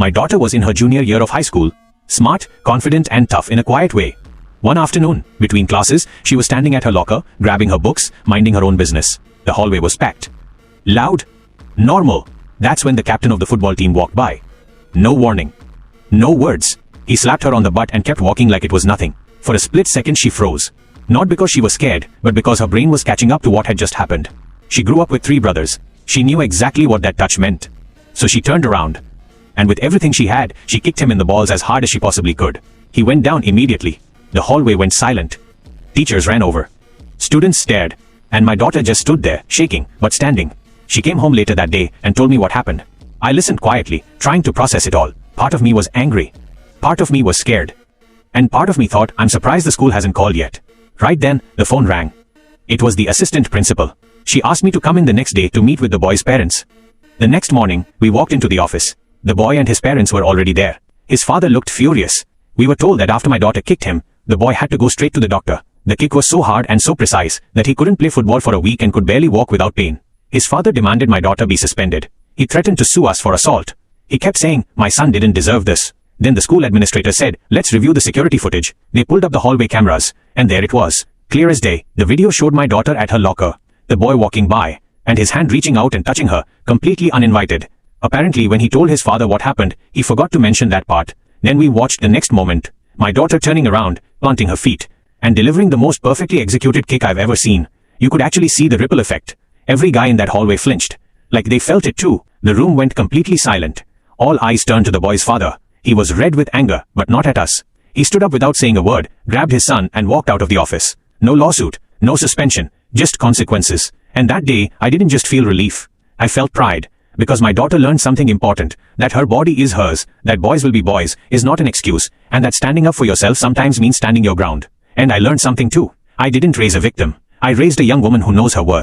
My daughter was in her junior year of high school, smart, confident and tough in a quiet way. One afternoon, between classes, she was standing at her locker, grabbing her books, minding her own business. The hallway was packed. Loud. Normal. That's when the captain of the football team walked by. No warning. No words. He slapped her on the butt and kept walking like it was nothing. For a split second she froze. Not because she was scared, but because her brain was catching up to what had just happened. She grew up with 3 brothers. She knew exactly what that touch meant. So she turned around. And with everything she had, she kicked him in the balls as hard as she possibly could. He went down immediately. The hallway went silent. Teachers ran over. Students stared. And my daughter just stood there, shaking, but standing. She came home later that day and told me what happened. I listened quietly, trying to process it all. Part of me was angry. Part of me was scared. And part of me thought, I'm surprised the school hasn't called yet. Right then, the phone rang. It was the assistant principal. She asked me to come in the next day to meet with the boy's parents. The next morning, we walked into the office. The boy and his parents were already there. His father looked furious. We were told that after my daughter kicked him, the boy had to go straight to the doctor. The kick was so hard and so precise that he couldn't play football for a week and could barely walk without pain. His father demanded my daughter be suspended. He threatened to sue us for assault. He kept saying, my son didn't deserve this. Then the school administrator said, let's review the security footage. They pulled up the hallway cameras, and there it was. Clear as day, the video showed my daughter at her locker, the boy walking by, and his hand reaching out and touching her, completely uninvited. Apparently when he told his father what happened, he forgot to mention that part. Then we watched the next moment, my daughter turning around, planting her feet, and delivering the most perfectly executed kick I've ever seen. You could actually see the ripple effect. Every guy in that hallway flinched. Like they felt it too. The room went completely silent. All eyes turned to the boy's father. He was red with anger, but not at us. He stood up without saying a word, grabbed his son and walked out of the office. No lawsuit, no suspension, just consequences. And that day, I didn't just feel relief. I felt pride. Because my daughter learned something important, that her body is hers, that boys will be boys, is not an excuse, and that standing up for yourself sometimes means standing your ground. And I learned something too. I didn't raise a victim. I raised a young woman who knows her worth.